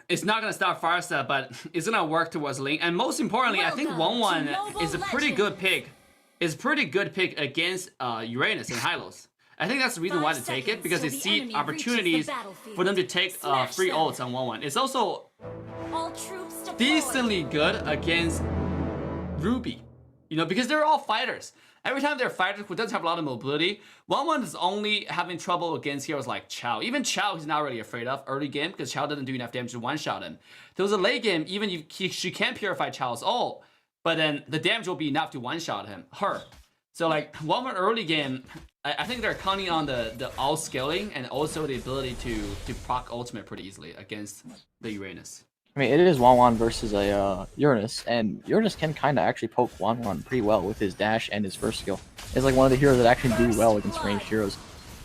it's not gonna stop Farsa, but it's gonna work towards Ling. And most importantly, I think 1-1 is a pretty good pick. Is pretty good pick against Uranus and Hylos. I think that's the reason why to take it, because they see opportunities for them to take free ults on 1-1. It's also decently good against Ruby, you know, because they're all fighters. Every time they're fighters who doesn't have a lot of mobility, 1-1 is only having trouble against heroes like Chao. Even Chao he's not really afraid of early game, because Chao doesn't do enough damage to one-shot him. There was a late game, even she can purify Chao's ult, but then the damage will be enough to one-shot her. So like 1-1 early game, I think they're counting on the ult scaling and also the ability to proc ultimate pretty easily against the Uranus. I mean, it is 1-1 versus a Uranus, and Uranus can kind of actually poke 1-1 pretty well with his dash and his first skill. It's like one of the heroes that actually do well against ranged heroes.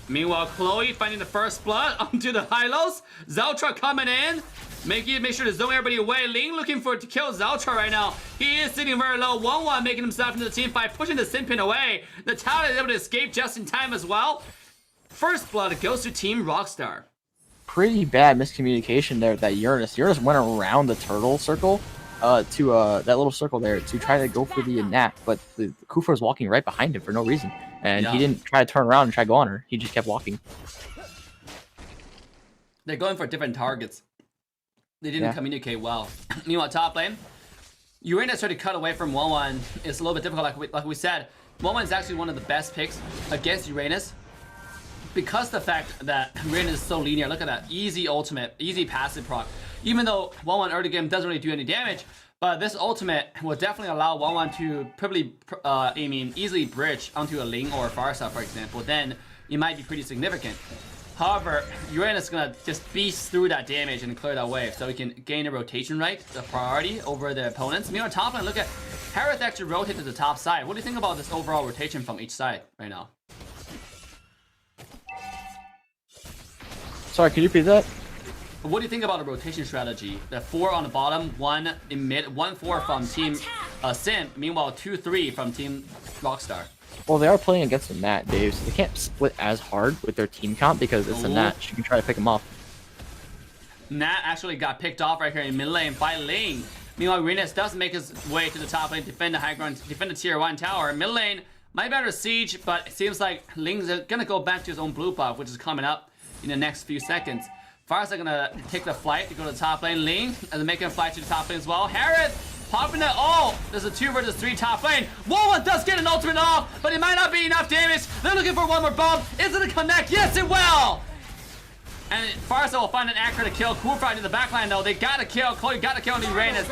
Meanwhile, Chloe finding the first blood onto the Hylos. Zaltra coming in. Make sure to zone everybody away. Ling looking to kill Zaltra right now. He is sitting very low. 1-1 making himself into the team fight, pushing the Simpson away. The talent is able to escape just in time as well. First blood goes to Team Rockstar. Pretty bad miscommunication there that Uranus went around the turtle circle to that little circle there to try to go for the Nat, but the Khufra was walking right behind him for no reason, and he didn't try to turn around and try to go on her. He just kept walking. They're going for different targets. They didn't communicate well. Meanwhile, top lane, Uranus tried to cut away from 1-1. It's a little bit difficult, like we said. 1-1 is actually one of the best picks against Uranus, because the fact that Uranus is so linear. Look at that, easy ultimate, easy passive proc. Even though 1-1 early game doesn't really do any damage, but this ultimate will definitely allow 1-1 to probably, easily bridge onto a Ling or a Farsa, for example. Then it might be pretty significant. However, Uranus is gonna just beast through that damage and clear that wave, so he can gain a rotation right, the priority over the opponents. Meanwhile, top lane, look at Harith actually rotate to the top side. What do you think about this overall rotation from each side right now? Sorry, can you repeat that? What do you think about the rotation strategy? The 4 on the bottom, 1 in mid, 1-4 from Team Sim, meanwhile 2-3 from Team Rockstar. Well, they are playing against the Nat, Dave, so they can't split as hard with their team count because it's a Nat. She can try to pick them off. Nat actually got picked off right here in mid lane by Ling. Meanwhile, Uranus does make his way to the top lane, defend the high ground, defend the tier 1 tower. Mid lane might be under siege, but it seems like Ling's gonna go back to his own blue buff, which is coming up in the next few seconds. Farsa gonna take the flight to go to the top lane. Ling and making a flight to the top lane as well. Harith popping it. Oh, there's a 2 versus 3 top lane. 1-1 does get an ultimate off, but it might not be enough damage. They're looking for one more bomb. Is it a connect? Yes, it will. And Farsa will find an anchor to kill Khufra into the backline though. They gotta kill. Chloe gotta kill Uranus.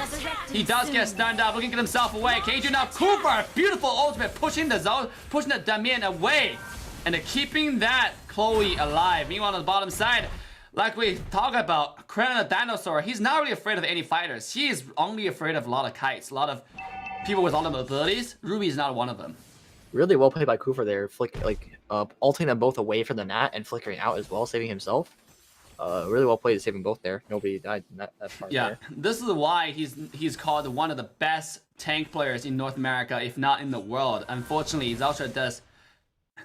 He does get stunned up, looking to get himself away. Can he do now? Khufra, beautiful ultimate, pushing the Damien away. And they're keeping that Chloe alive. Meanwhile, on the bottom side, like we talk about, Kren the dinosaur, he's not really afraid of any fighters. He is only afraid of a lot of kites, a lot of people with all the abilities. Ruby is not one of them. Really well played by Khufra there, ulting them both away from the Nat and flickering out as well, saving himself. Really well played, saving both there. Nobody died in that part. Yeah, there. This is why he's called one of the best tank players in North America, if not in the world. Unfortunately, Zaltra does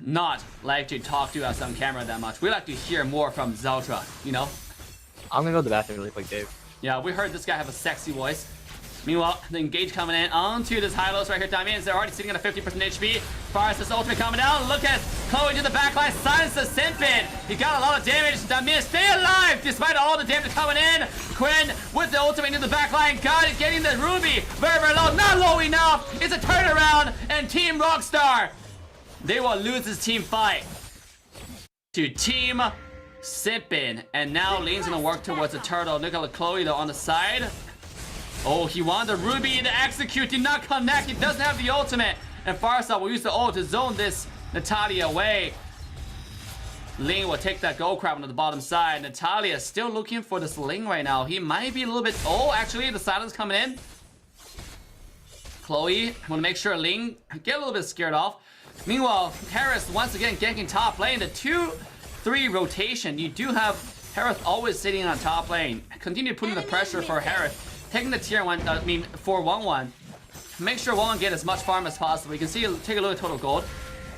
not like to talk to us on camera that much. We like to hear more from Zaltra, you know? I'm gonna go to the bathroom really quick, Dave. Yeah, we heard this guy have a sexy voice. Meanwhile, the engage coming in onto this Hylos right here. Damians, they're already sitting at a 50% HP. Farsa's ultimate coming down. Look at Chloe to the backline. Silence the Simpson. He got a lot of damage. Damians, stay alive despite all the damage coming in. Quinn with the ultimate into the backline. Got it, getting the Ruby. Very, very low. Not low enough. It's a turnaround. And Team Rockstar, they will lose this team fight to Team Simpson. And now Ling's gonna work towards the turtle. Look at Chloe though on the side. Oh, he wanted the Ruby to execute, did not connect. He doesn't have the ultimate. And Farsa will use the ult to zone this Natalia away. Ling will take that gold crab onto the bottom side. Natalia still looking for this Ling right now. He might be a little bit... Oh, actually, the silence coming in. Chloe want to make sure Ling get a little bit scared off. Meanwhile, Harris once again ganking top lane. The 2-3 rotation. You do have Harris always sitting on top lane. Continue putting the pressure for Harris. Taking the tier 1, for 1-1. Make sure 1-1 get as much farm as possible. You can see, take a look at total gold.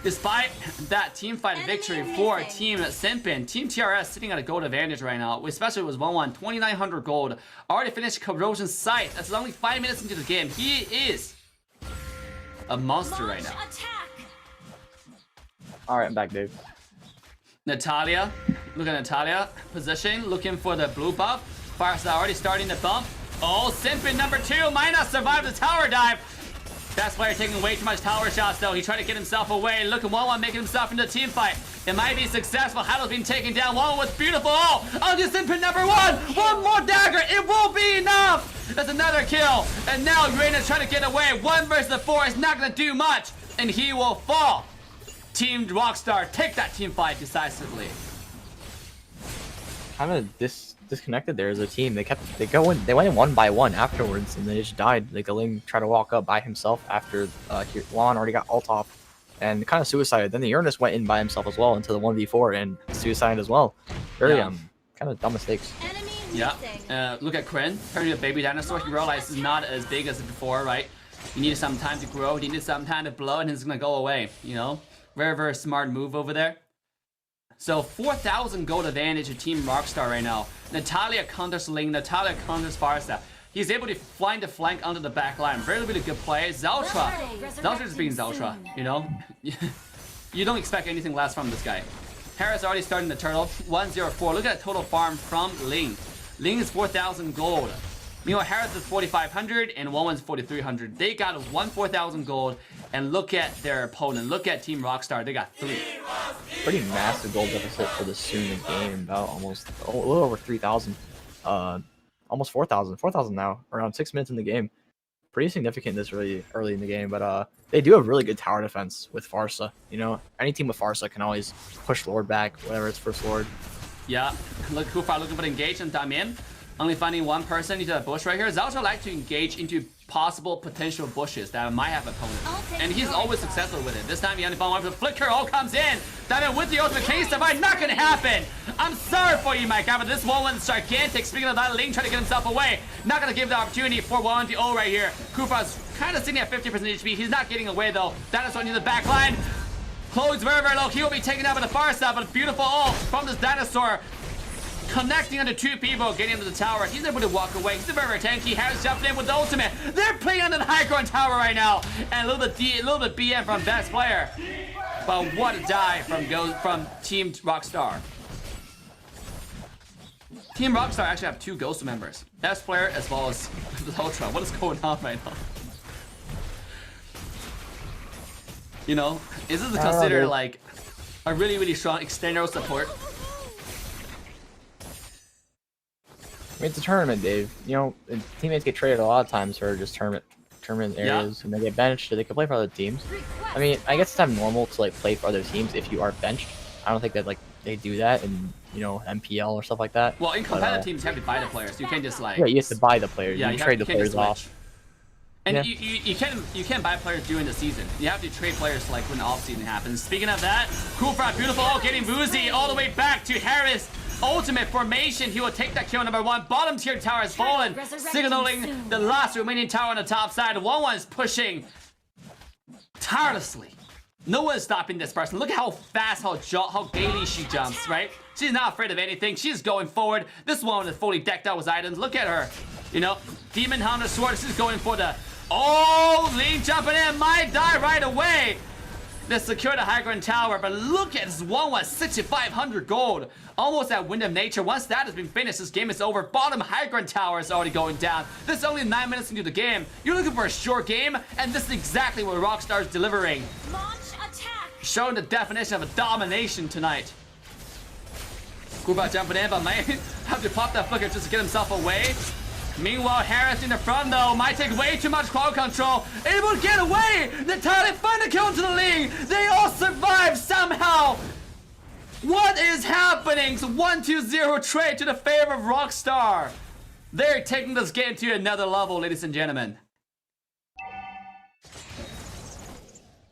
Despite that team fight victory for Team Simpson, Team TRS sitting at a gold advantage right now, especially with 1-1, 2,900 gold. Already finished Corrosion Sight. That's only 5 minutes into the game. He is a monster right now. All right, I'm back, Dave. Natalia, look at Natalia. Position, looking for the blue buff. Firestar already starting to bump. Oh, Simpson number 2 might not survive the tower dive. Best player taking way too much tower shots though. He tried to get himself away. Look at 1-1 making himself into a team fight. It might be successful. Haddle's being taken down. 1-1 was beautiful. Oh, just Simpson number 1. One more dagger. It won't be enough. That's another kill. And now Reina's trying to get away. 1 versus 4 is not going to do much. And he will fall. Team Rockstar take that team fight decisively. Kind of disconnected there as a team. They went in 1 by 1 afterwards, and they just died. Like the Ling tried to walk up by himself after Juan already got ult off, and kind of suicided. Then the Uranus went in by himself as well into the 1v4 and suicided as well. Very kind of dumb mistakes. Yeah. Look at Kryn turning a baby dinosaur. He realized it's not as big as before, right? He needed some time to grow. He needed some time to blow, and it's gonna go away. You know, very, very smart move over there. So 4,000 gold advantage to Team Rockstar right now. Natalia counters Ling, Natalia counters Farsa. He's able to flank the flank onto the back line. Really, really good play. Zeltra. Zeltra just being Zeltra, you know? You don't expect anything less from this guy. Harris already starting the turtle. 104. Look at the total farm from Ling. Ling is 4,000 gold. Meanwhile, Harris is 4,500 and 1-1's 4,300. They got 4,000 gold. And look at their opponent. Look at Team Rockstar. They got 3. Pretty massive gold deficit for this soon in the game. About almost a little over 3,000. Almost 4,000. 4,000 now. Around 6 minutes in the game. Pretty significant this really early in the game. But they do have really good tower defense with Farsa. You know, any team with Farsa can always push Lord back, whatever it's first Lord. Yeah. Look, Khufra looking for the engage and Damien. Only finding one person into that bush right here. Zeltra like to engage into possible potential bushes that might have opponent. And he's always successful with it. This time he only found one for the flicker. All comes in. Damien with the ultimate. Can he survive? Not gonna happen. I'm sorry for you, my guy, but this one's gigantic. Speaking of that, Ling trying to get himself away. Not gonna give the opportunity for 1-0 right here. Khufra's kind of sitting at 50% HP. He's not getting away though. That is on the back line. Chloe's very, very low. He will be taken out by the far side, but a beautiful ult from this dinosaur. Connecting onto 2 people, getting into the tower. He's able to walk away. He's a very, very tanky. Harris jumped in with the ultimate. They're playing under the high ground tower right now. And a little bit BM from best player. But what a dive from Team Rockstar. Team Rockstar actually have 2 ghost members. Best player as well as Ultra. What is going on right now? You know, is this considered like a really, really strong external support? I mean, it's a tournament, Dave. You know, teammates get traded a lot of times for just tournament areas, and they get benched, so they can play for other teams. I mean, I guess it's kind of normal to like play for other teams if you are benched. I don't think that like they do that in, you know, MPL or stuff like that. Well, in competitive teams, you have to buy the players. You can't just like. Yeah, you have to buy the players. Yeah, you trade the players off. And you can't buy players during the season. You have to trade players like when the off season happens. Speaking of that, Khufra, beautiful, getting Woozy all the way back to Harris. Ultimate formation, he will take that kill number 1. Bottom tier tower has fallen, signaling the last remaining tower on the top side. 1-1 is pushing tirelessly. No one is stopping this person. Look at how fast, how gaily she jumps, right? She's not afraid of anything. She's going forward. This one is fully decked out with items. Look at her. You know, Demon Hunter Sword. She's going for the... Oh, Ling jumping in. Might die right away. They secure the high ground tower, but look at this 1-1, 6,500 gold. Almost at Wind of Nature. Once that has been finished, this game is over. Bottom high ground tower is already going down. This is only 9 minutes into the game. You're looking for a short game, and this is exactly what Rockstar is delivering. Launch attack. Showing the definition of a domination tonight. Khufra jumping in, but might have to pop that flicker just to get himself away. Meanwhile, Harris in the front though might take way too much crowd control. Able to get away! Natalia find a kill to the league! They all survive somehow! What is happening? So 1-2-0 trade to the favor of Rockstar. They're taking this game to another level, ladies and gentlemen.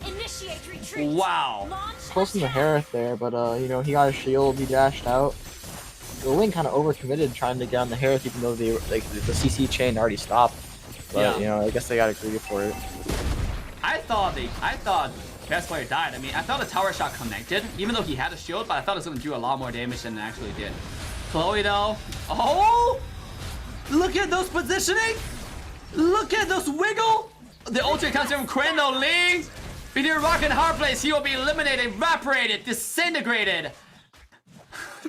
Initiate retreat. Wow. Close to the Harris there, but you know, he got a shield, he dashed out. The Ling kind of overcommitted trying to get on the Harris, even though the CC chain already stopped. But you know, I guess they got greedy for it. I thought Best player died. I mean, I thought the tower shot connected, even though he had a shield, but I thought it was going to do a lot more damage than it actually did. Chloe, though. Oh! Look at those positioning! Look at those wiggle! The ultimate comes from Quendo. Ling! Between rock and hard place, he will be eliminated, evaporated, disintegrated.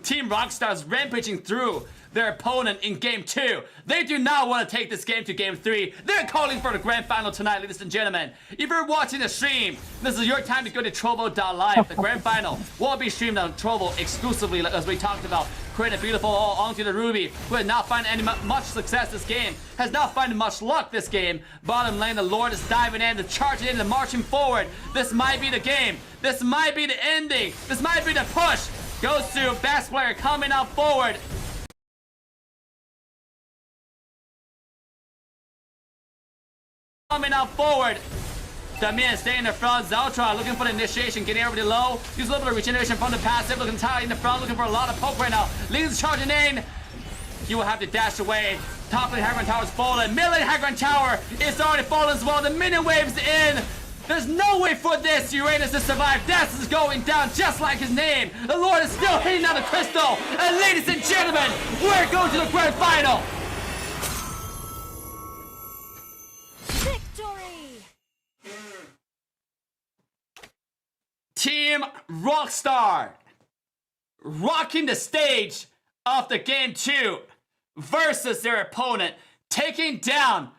Team Rockstar's rampaging through their opponent in game 2. They do not want to take this game to game 3. They're calling for the grand final tonight, ladies and gentlemen. If you're watching the stream, this is your time to go to Trovo.live. The grand final will be streamed on Trovo exclusively, as we talked about. Creating a beautiful all onto the Ruby, who has not found any much success this game, has not found much luck this game. Bottom lane, the Lord is diving in, the charging in, the marching forward. This might be the game. This might be the ending. This might be the push. Goes to best player coming up forward. Coming up forward. Damien staying in the front. Zaltra looking for the initiation, getting over the low. Use a little bit of regeneration from the passive. Looking tight in the front, looking for a lot of poke right now. Ling's charging in. He will have to dash away. Top lane Hagran Tower is fallen. Mid lane Hagran Tower is already fallen as well. The minion wave's in. There's no way for this Uranus to survive. Death is going down just like his name. The Lord is still hitting on the crystal. And ladies and gentlemen, we're going to the grand final. Team Rockstar rocking the stage of the game 2 versus their opponent, taking down